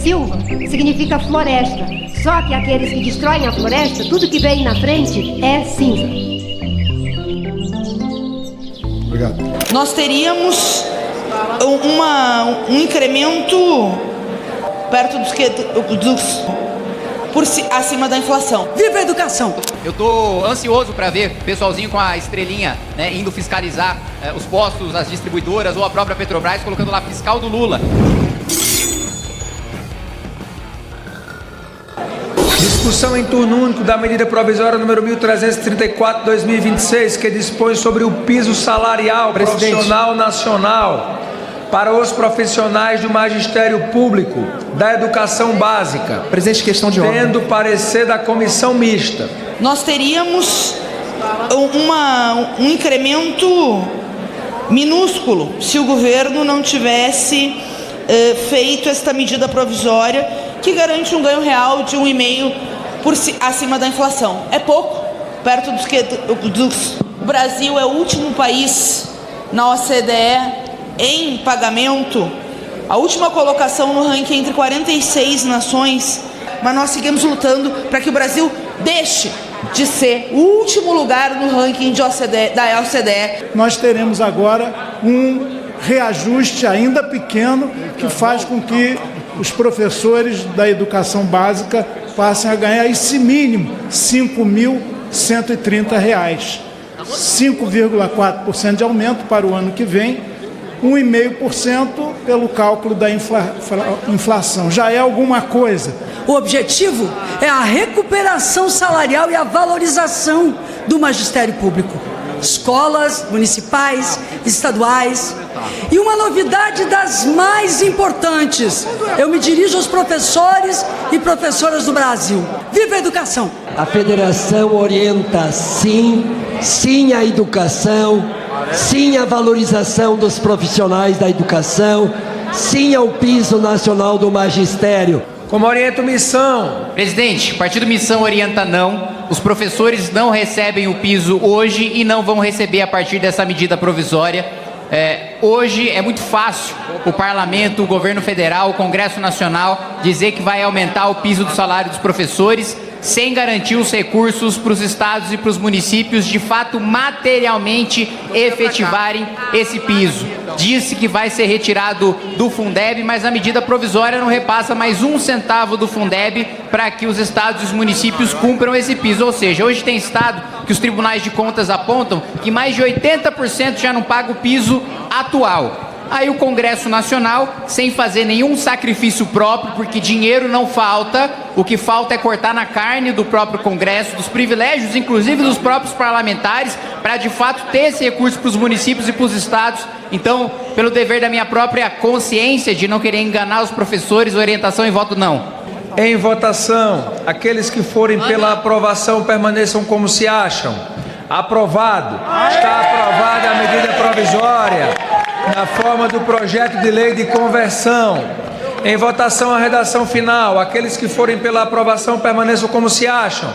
Silva significa floresta. Só que aqueles que destroem a floresta, tudo que vem na frente é cinza. Obrigado. Nós teríamos um incremento perto acima da inflação. Viva a educação! Eu tô ansioso para ver o pessoalzinho com a estrelinha, né, indo fiscalizar os postos, as distribuidoras ou a própria Petrobras, colocando lá fiscal do Lula. Discussão em turno único da medida provisória número 1334/2026, que dispõe sobre o piso salarial profissional nacional para os profissionais do magistério público da educação básica. Presidente, questão de ordem. Tendo parecer da comissão mista. Nós teríamos um incremento minúsculo se o governo não tivesse feito esta medida provisória que garante um ganho real de 1,5% acima da inflação. É pouco, perto o Brasil é o último país na OCDE em pagamento, a última colocação no ranking entre 46 nações, mas nós seguimos lutando para que o Brasil deixe de ser o último lugar no ranking da OCDE. Nós teremos agora um reajuste ainda pequeno que faz com que os professores da educação básica passem a ganhar esse mínimo, R$ 5.130. 5,4% de aumento para o ano que vem, 1,5% pelo cálculo da inflação. Já é alguma coisa. O objetivo é a recuperação salarial e a valorização do magistério público. Escolas municipais, estaduais. E uma novidade das mais importantes. Eu me dirijo aos professores e professoras do Brasil. Viva a educação! A federação orienta sim à educação, sim à valorização dos profissionais da educação, sim ao piso nacional do magistério. Como orienta missão? Presidente, o partido Missão orienta não. Os professores não recebem o piso hoje e não vão receber a partir dessa medida provisória. Hoje é muito fácil o parlamento, o governo federal, o Congresso Nacional dizer que vai aumentar o piso do salário dos professores sem garantir os recursos para os estados e para os municípios de fato materialmente efetivarem esse piso. Disse que vai ser retirado do Fundeb, mas a medida provisória não repassa mais um centavo do Fundeb para que os estados e os municípios cumpram esse piso. Ou seja, hoje tem estado que os tribunais de contas apontam que mais de 80% já não paga o piso atual. Aí o Congresso Nacional, sem fazer nenhum sacrifício próprio, porque dinheiro não falta, o que falta é cortar na carne do próprio Congresso, dos privilégios, inclusive dos próprios parlamentares, para de fato ter esse recurso para os municípios e para os estados. Então, pelo dever da minha própria consciência de não querer enganar os professores, orientação e voto não. Em votação, aqueles que forem pela aprovação permaneçam como se acham. Aprovado. Está aprovada a medida provisória na forma do projeto de lei de conversão. Em votação a redação final, aqueles que forem pela aprovação permaneçam como se acham.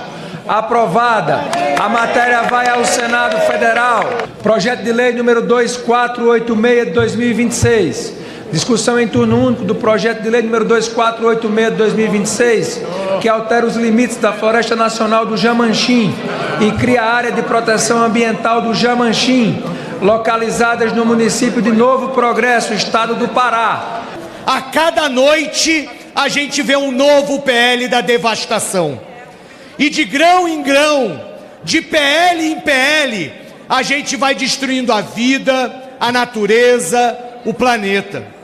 Aprovada. A matéria vai ao Senado Federal. Projeto de lei número 2486 de 2026. Discussão em turno único do projeto de lei número 2486 de 2026, que altera os limites da Floresta Nacional do Jamanchim e cria a área de proteção ambiental do Jamanchim, localizadas no município de Novo Progresso, estado do Pará. A cada noite a gente vê um novo PL da devastação. E de grão em grão, de PL em PL, a gente vai destruindo a vida, a natureza, o planeta.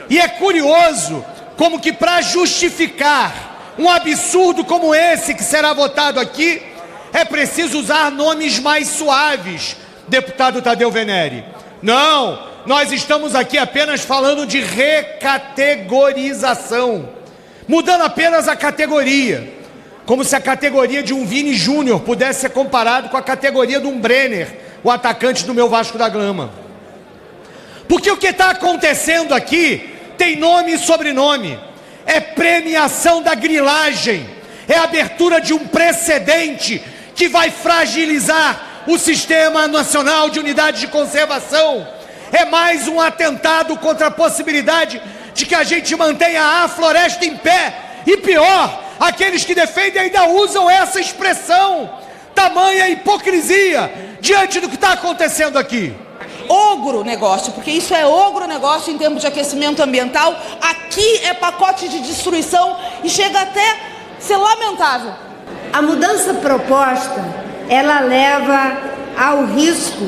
E é curioso como que para justificar um absurdo como esse que será votado aqui, é preciso usar nomes mais suaves, deputado Tadeu Venere. Não, nós estamos aqui apenas falando de recategorização, mudando apenas a categoria, como se a categoria de um Vini Júnior pudesse ser comparado com a categoria de um Brenner, o atacante do meu Vasco da Gama. Porque o que está acontecendo aqui tem nome e sobrenome, é premiação da grilagem, é a abertura de um precedente que vai fragilizar o Sistema Nacional de Unidade de Conservação, é mais um atentado contra a possibilidade de que a gente mantenha a floresta em pé. E pior, aqueles que defendem ainda usam essa expressão. Tamanha hipocrisia diante do que está acontecendo aqui. Ogro negócio, porque isso é ogro negócio em termos de aquecimento ambiental. Aqui é pacote de destruição e chega até a ser lamentável. A mudança proposta, ela leva ao risco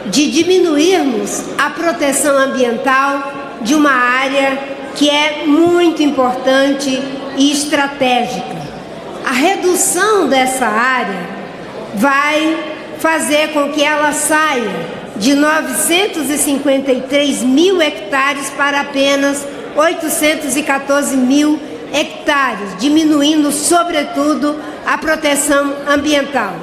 de diminuirmos a proteção ambiental de uma área que é muito importante e estratégica. A redução dessa área vai fazer com que ela saia de 953 mil hectares para apenas 814 mil hectares, diminuindo, sobretudo, a proteção ambiental.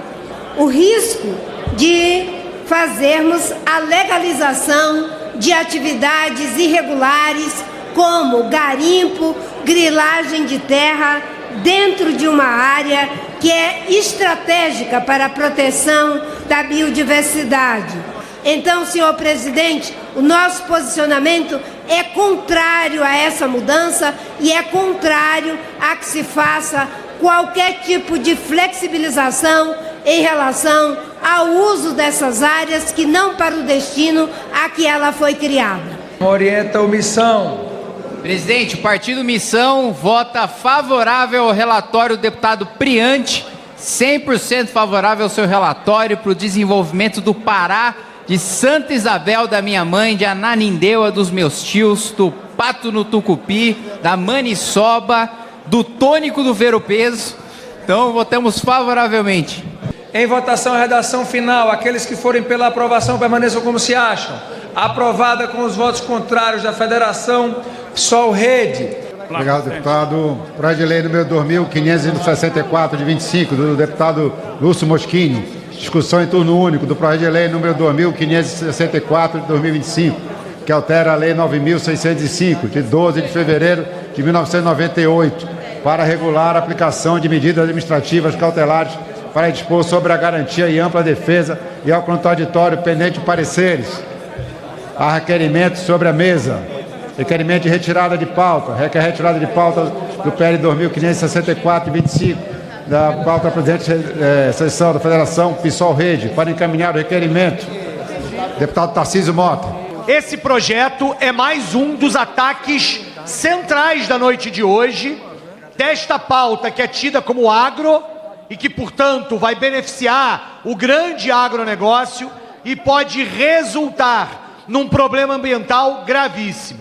O risco de fazermos a legalização de atividades irregulares, como garimpo, grilagem de terra, dentro de uma área que é estratégica para a proteção da biodiversidade. Então, senhor presidente, o nosso posicionamento é contrário a essa mudança e é contrário a que se faça qualquer tipo de flexibilização em relação ao uso dessas áreas que não para o destino a que ela foi criada. Orienta a omissão. Presidente, o partido Missão vota favorável ao relatório do deputado Priante, 100% favorável ao seu relatório para o desenvolvimento do Pará, de Santa Isabel da minha mãe, de Ananindeua dos meus tios, do Pato no Tucupi, da Maniçoba, do Tônico do Ver o Peso. Então, votamos favoravelmente. Em votação, redação final. Aqueles que forem pela aprovação permaneçam como se acham. Aprovada com os votos contrários da Federação PSOL Rede. Obrigado, deputado. Projeto de lei número 2564, de 25, do deputado Lúcio Moschini. Discussão em turno único do projeto de lei número 2564, de 2025, que altera a lei 9605, de 12 de fevereiro de 1998, para regular a aplicação de medidas administrativas cautelares para dispor sobre a garantia e ampla defesa e ao contraditório pendente de pareceres. Há requerimento sobre a mesa. Requerimento de retirada de pauta. Requer retirada de pauta do PL 2564 de 25, da pauta da presidente sessão da Federação PSOL Rede, para encaminhar o requerimento. Deputado Tarcísio Mota. Esse projeto é mais um dos ataques centrais da noite de hoje, desta pauta que é tida como agro e que, portanto, vai beneficiar o grande agronegócio e pode resultar num problema ambiental gravíssimo.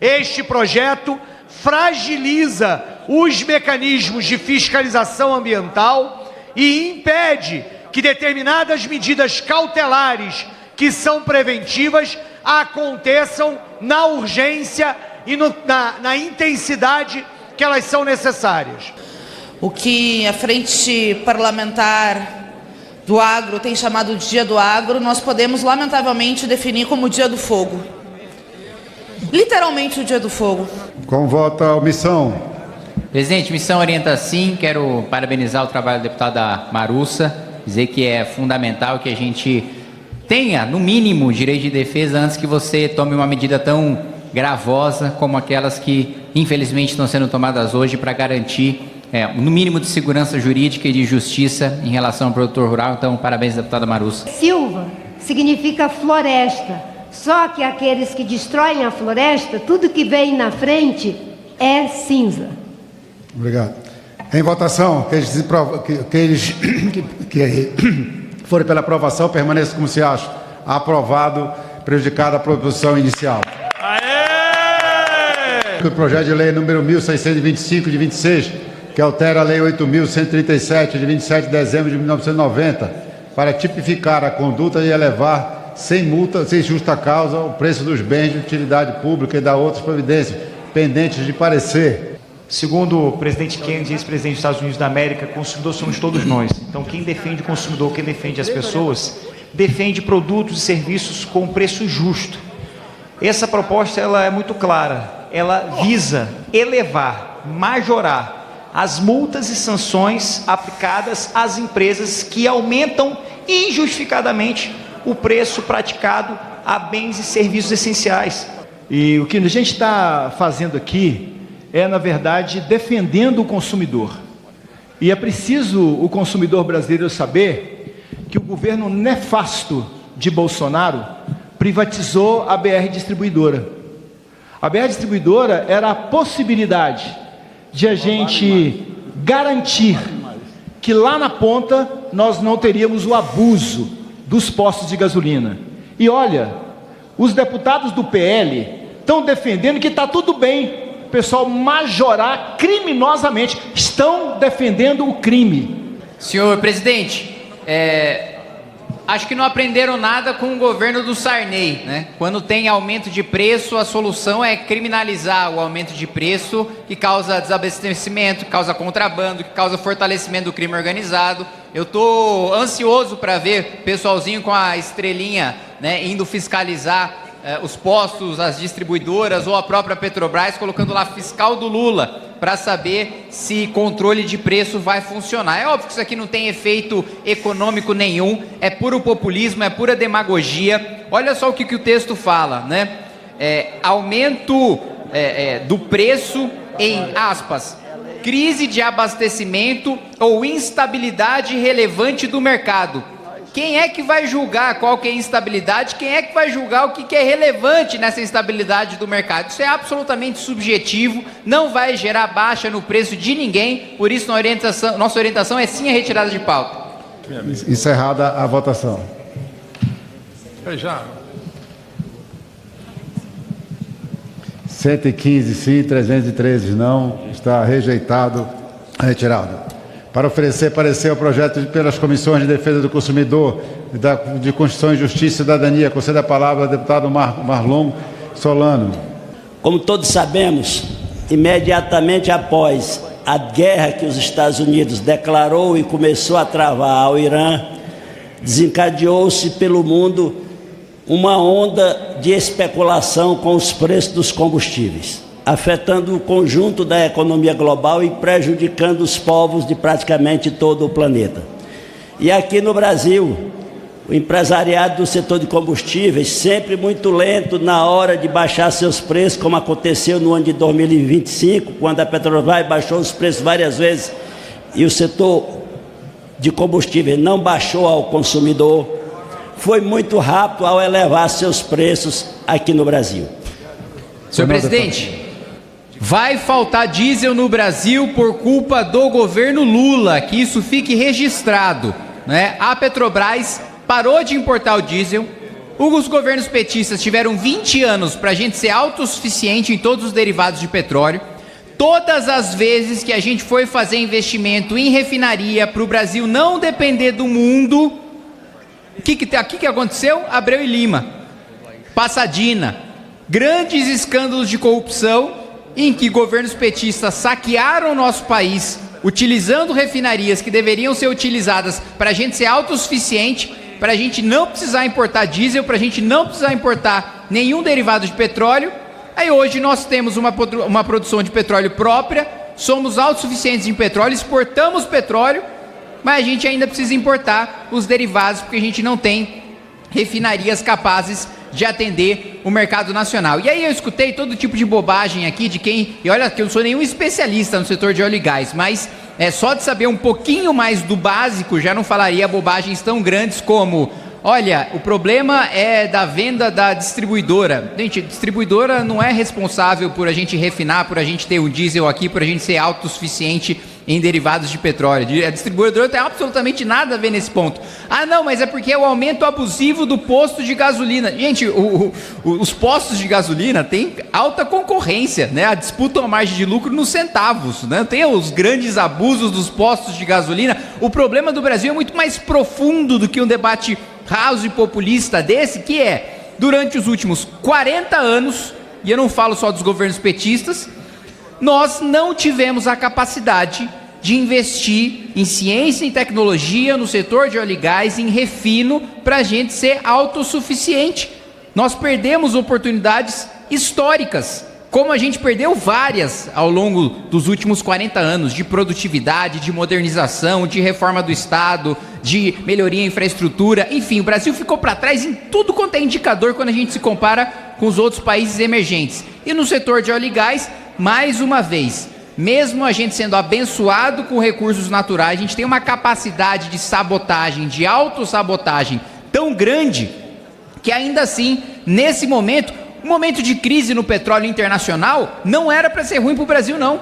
Este projeto fragiliza os mecanismos de fiscalização ambiental e impede que determinadas medidas cautelares que são preventivas aconteçam na urgência e na intensidade que elas são necessárias. O que a Frente Parlamentar do Agro tem chamado de Dia do Agro, nós podemos lamentavelmente definir como Dia do Fogo. Literalmente o Dia do Fogo. Com voto a omissão. Presidente, Missão orienta sim. Quero parabenizar o trabalho da deputada Marussa, dizer que é fundamental que a gente tenha, no mínimo, o direito de defesa antes que você tome uma medida tão gravosa como aquelas que, infelizmente, estão sendo tomadas hoje para garantir no mínimo de segurança jurídica e de justiça em relação ao produtor rural. Então, parabéns, deputada Marussa. Silva significa floresta. Só que aqueles que destroem a floresta, tudo que vem na frente é cinza. Obrigado. Em votação, aqueles que forem pela aprovação permaneçam como se acham. Aprovado, prejudicada a proposição inicial. O projeto de lei número 1625 de 26, que altera a lei 8.137 de 27 de dezembro de 1990, para tipificar a conduta e elevar sem multa, sem justa causa, o preço dos bens de utilidade pública e da outras providências pendentes de parecer. Segundo o presidente Kennedy, ex-presidente dos Estados Unidos da América, consumidor somos todos nós. Então, quem defende o consumidor, quem defende as pessoas, defende produtos e serviços com preço justo. Essa proposta ela é muito clara. Ela visa elevar, majorar as multas e sanções aplicadas às empresas que aumentam injustificadamente o preço praticado a bens e serviços essenciais. E o que a gente está fazendo aqui é, na verdade, defendendo o consumidor. E é preciso o consumidor brasileiro saber que o governo nefasto de Bolsonaro privatizou a BR Distribuidora. A BR Distribuidora era a possibilidade de a gente garantir que lá na ponta nós não teríamos o abuso dos postos de gasolina. E olha, os deputados do PL estão defendendo que está tudo bem o pessoal majorar criminosamente, estão defendendo o crime. Senhor presidente, acho que não aprenderam nada com o governo do Sarney, né? Quando tem aumento de preço, a solução é criminalizar o aumento de preço, que causa desabastecimento, que causa contrabando, que causa fortalecimento do crime organizado. Eu estou ansioso para ver pessoalzinho com a estrelinha, né, indo fiscalizar os postos, as distribuidoras ou a própria Petrobras, colocando lá fiscal do Lula, para saber se controle de preço vai funcionar. É óbvio que isso aqui não tem efeito econômico nenhum, é puro populismo, é pura demagogia. Olha só o que o texto fala, né? Aumento do preço em, aspas, crise de abastecimento ou instabilidade relevante do mercado. Quem é que vai julgar qual que é instabilidade? Quem é que vai julgar o que é relevante nessa instabilidade do mercado? Isso é absolutamente subjetivo, não vai gerar baixa no preço de ninguém, por isso nossa orientação é sim a retirada de pauta. Encerrada a votação. Já. 115 sim, 313 não. Está rejeitado, retirado. Para oferecer parecer ao projeto pelas comissões de defesa do consumidor, de Constituição e Justiça e Cidadania, concede a palavra ao deputado Marlon Solano. Como todos sabemos, imediatamente após a guerra que os Estados Unidos declarou e começou a travar ao Irã, desencadeou-se pelo mundo uma onda de especulação com os preços dos combustíveis, afetando o conjunto da economia global e prejudicando os povos de praticamente todo o planeta. E aqui no Brasil, o empresariado do setor de combustíveis, sempre muito lento na hora de baixar seus preços, como aconteceu no ano de 2025, quando a Petrobras baixou os preços várias vezes e o setor de combustíveis não baixou ao consumidor, foi muito rápido ao elevar seus preços aqui no Brasil. Senhor presidente, vai faltar diesel no Brasil por culpa do governo Lula, que isso fique registrado, né? A Petrobras parou de importar o diesel, os governos petistas tiveram 20 anos para a gente ser autossuficiente em todos os derivados de petróleo. Todas as vezes que a gente foi fazer investimento em refinaria para o Brasil não depender do mundo, o que aconteceu? Abreu e Lima, Passadina, grandes escândalos de corrupção, em que governos petistas saquearam o nosso país, utilizando refinarias que deveriam ser utilizadas para a gente ser autossuficiente, para a gente não precisar importar diesel, para a gente não precisar importar nenhum derivado de petróleo. Aí hoje nós temos uma produção de petróleo própria, somos autossuficientes em petróleo, exportamos petróleo, mas a gente ainda precisa importar os derivados, porque a gente não tem refinarias capazes de atender o mercado nacional. E aí eu escutei todo tipo de bobagem aqui de quem... E olha que eu não sou nenhum especialista no setor de óleo e gás, mas só de saber um pouquinho mais do básico já não falaria bobagens tão grandes como... Olha, o problema é da venda da distribuidora. Gente, distribuidora não é responsável por a gente refinar, por a gente ter um diesel aqui, por a gente ser autossuficiente em derivados de petróleo. A distribuidora não tem absolutamente nada a ver nesse ponto. Ah, não, mas é porque é o aumento abusivo do posto de gasolina. Gente, os postos de gasolina têm alta concorrência, né? A disputam a margem de lucro nos centavos, né? Tem os grandes abusos dos postos de gasolina. O problema do Brasil é muito mais profundo do que um debate raso e populista desse, que é, durante os últimos 40 anos, e eu não falo só dos governos petistas, nós não tivemos a capacidade de investir em ciência e tecnologia no setor de óleo e gás, em refino, para a gente ser autossuficiente. Nós perdemos oportunidades históricas como a gente perdeu várias ao longo dos últimos 40 anos de produtividade, de modernização, de reforma do Estado, de melhoria em infraestrutura, enfim, o Brasil ficou para trás em tudo quanto é indicador quando a gente se compara com os outros países emergentes. E no setor de óleo e gás, mais uma vez, mesmo a gente sendo abençoado com recursos naturais, a gente tem uma capacidade de sabotagem, de autossabotagem tão grande, que ainda assim, nesse momento, um momento de crise no petróleo internacional, não era para ser ruim para o Brasil, não.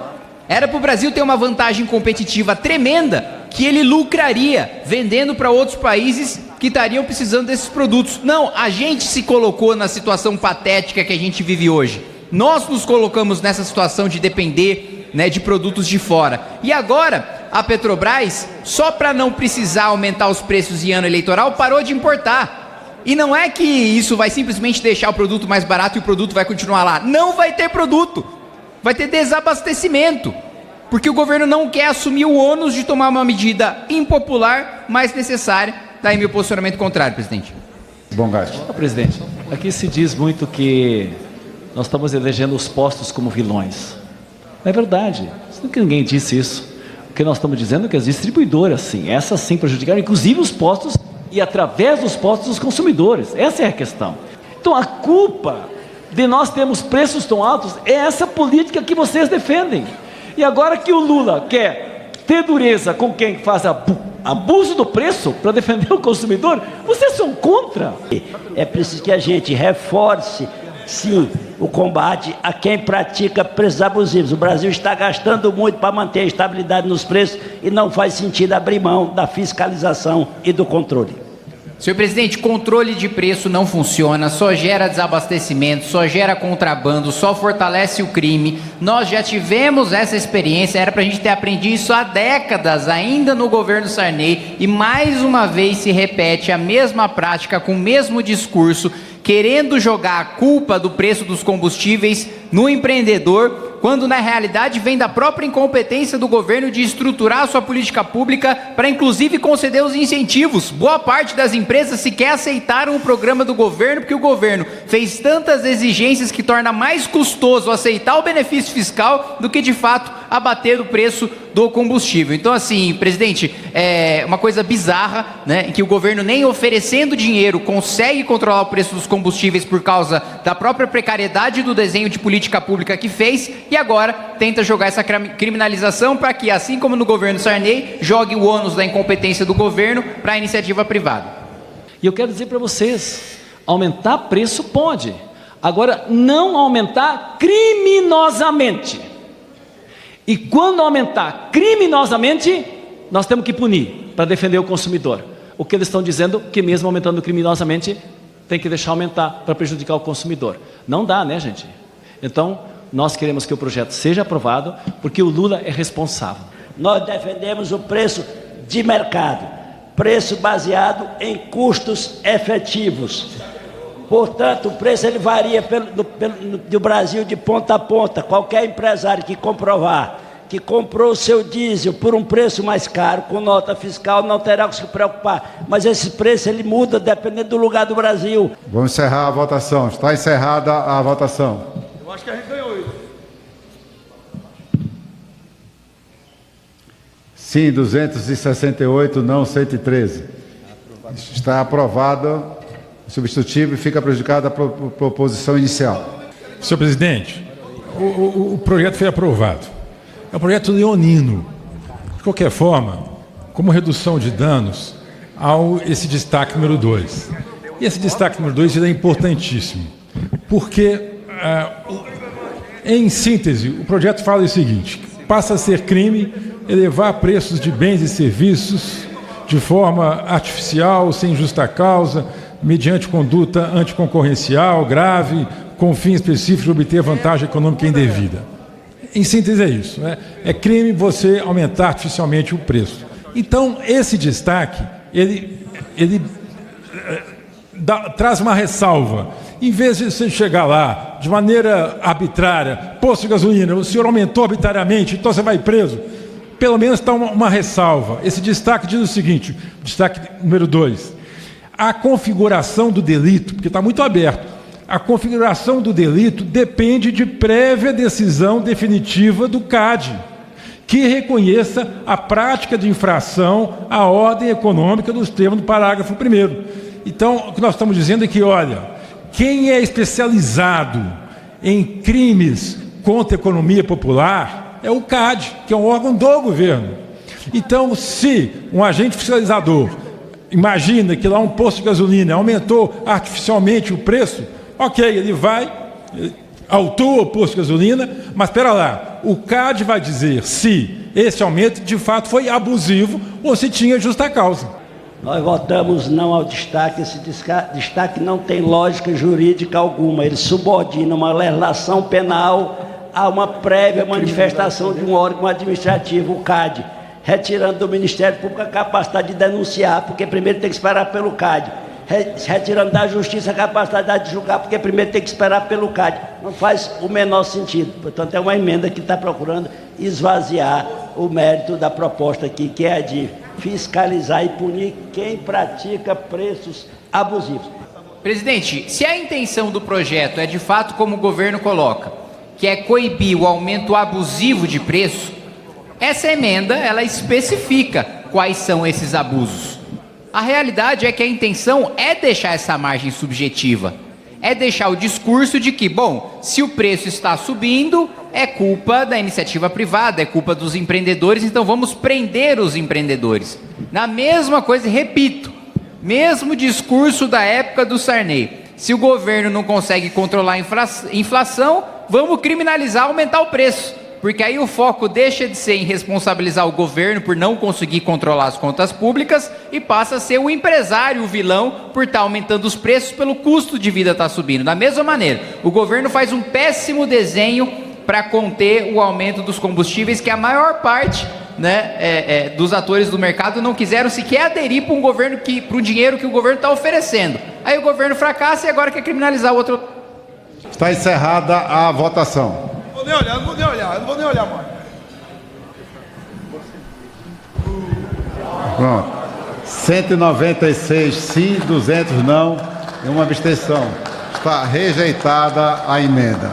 Era para o Brasil ter uma vantagem competitiva tremenda, que ele lucraria vendendo para outros países que estariam precisando desses produtos. Não, a gente se colocou na situação patética que a gente vive hoje. Nós nos colocamos nessa situação de depender, né, de produtos de fora. E agora, a Petrobras, só para não precisar aumentar os preços em ano eleitoral, parou de importar. E não é que isso vai simplesmente deixar o produto mais barato e o produto vai continuar lá. Não vai ter produto. Vai ter desabastecimento. Porque o governo não quer assumir o ônus de tomar uma medida impopular, mas necessária. Daí meu posicionamento contrário, presidente. Bom, Gás. Presidente, aqui se diz muito que nós estamos elegendo os postos como vilões. Não é verdade. Ninguém disse isso. O que nós estamos dizendo é que as distribuidoras, sim, essas sim prejudicaram, inclusive os postos e através dos postos dos consumidores. Essa é a questão. Então a culpa de nós termos preços tão altos é essa política que vocês defendem. E agora que o Lula quer ter dureza com quem faz abuso do preço para defender o consumidor, vocês são contra. É preciso que a gente reforce, sim, o combate a quem pratica preços abusivos. O Brasil está gastando muito para manter a estabilidade nos preços e não faz sentido abrir mão da fiscalização e do controle. Senhor presidente, controle de preço não funciona, só gera desabastecimento, só gera contrabando, só fortalece o crime. Nós já tivemos essa experiência, era para a gente ter aprendido isso há décadas, ainda no governo Sarney, e mais uma vez se repete a mesma prática com o mesmo discurso, querendo jogar a culpa do preço dos combustíveis no empreendedor, quando na realidade vem da própria incompetência do governo de estruturar a sua política pública para inclusive conceder os incentivos. Boa parte das empresas sequer aceitaram o programa do governo, porque o governo fez tantas exigências que torna mais custoso aceitar o benefício fiscal do que de fato abater o preço do combustível. Então assim, presidente, é uma coisa bizarra, né, que o governo nem oferecendo dinheiro consegue controlar o preço dos combustíveis por causa da própria precariedade do desenho de política pública que fez, e agora tenta jogar essa criminalização para que, assim como no governo Sarney, jogue o ônus da incompetência do governo para a iniciativa privada. E eu quero dizer para vocês, aumentar preço pode, agora não aumentar criminosamente. E quando aumentar criminosamente, nós temos que punir para defender o consumidor. O que eles estão dizendo que mesmo aumentando criminosamente, tem que deixar aumentar para prejudicar o consumidor. Não dá, né, gente? Então, nós queremos que o projeto seja aprovado, porque o Lula é responsável. Nós defendemos o preço de mercado, preço baseado em custos efetivos. Portanto, o preço ele varia do Brasil de ponta a ponta. Qualquer empresário que comprovar que comprou o seu diesel por um preço mais caro, com nota fiscal, não terá que se preocupar. Mas esse preço ele muda dependendo do lugar do Brasil. Vamos encerrar a votação. Está encerrada a votação. Eu acho que a gente ganhou isso. Sim, 268, não 113. Está aprovado o substitutivo e fica prejudicada a proposição inicial. Senhor presidente, o projeto foi aprovado. É um projeto leonino. De qualquer forma, como redução de danos, há esse destaque número 2. E esse destaque número 2 é importantíssimo, porque, em síntese, o projeto fala o seguinte: passa a ser crime elevar preços de bens e serviços de forma artificial, sem justa causa, mediante conduta anticoncorrencial grave, com fim específico de obter vantagem econômica indevida. Em síntese é isso, né? É crime você aumentar artificialmente o preço. Então, esse destaque, ele traz uma ressalva. Em vez de você chegar lá de maneira arbitrária, posto de gasolina, o senhor aumentou arbitrariamente, então você vai preso. Pelo menos está uma ressalva. Esse destaque diz o seguinte, destaque número 2. A configuração do delito, porque está muito aberto, a configuração do delito depende de prévia decisão definitiva do CAD, que reconheça a prática de infração à ordem econômica dos termos do parágrafo 1º. Então, o que nós estamos dizendo é que, olha, quem é especializado em crimes contra a economia popular é o CAD, que é um órgão do governo. Então, se um agente fiscalizador imagina que lá um posto de gasolina aumentou artificialmente o preço, ok, ele vai, autua o posto de gasolina, mas espera lá, o CAD vai dizer se esse aumento de fato foi abusivo ou se tinha justa causa. Nós votamos não ao destaque. Esse destaque não tem lógica jurídica alguma. Ele subordina uma legislação penal a uma prévia manifestação de um órgão administrativo, o CAD, retirando do Ministério Público a capacidade de denunciar, porque primeiro tem que esperar pelo CAD, retirando da Justiça a capacidade de julgar, porque primeiro tem que esperar pelo CAD. Não faz o menor sentido. Portanto, é uma emenda que está procurando esvaziar o mérito da proposta aqui, que é a de fiscalizar e punir quem pratica preços abusivos. Presidente, se a intenção do projeto é de fato como o governo coloca, que é coibir o aumento abusivo de preço, essa emenda ela especifica quais são esses abusos. A realidade é que a intenção é deixar essa margem subjetiva, é deixar o discurso de que, bom, se o preço está subindo, é culpa da iniciativa privada, é culpa dos empreendedores, então vamos prender os empreendedores. Na mesma coisa, repito, mesmo discurso da época do Sarney. Se o governo não consegue controlar a inflação, vamos criminalizar, aumentar o preço. Porque aí o foco deixa de ser em responsabilizar o governo por não conseguir controlar as contas públicas e passa a ser o empresário, o vilão, por estar aumentando os preços pelo custo de vida estar subindo. Da mesma maneira, o governo faz um péssimo desenho para conter o aumento dos combustíveis, que a maior parte, né, dos atores do mercado não quiseram sequer aderir para um dinheiro que o governo está oferecendo. Aí o governo fracassa e agora quer criminalizar o outro. Está encerrada a votação. Não vou nem olhar, mano. Pronto. 196 sim, 200 não e uma abstenção. Está rejeitada a emenda.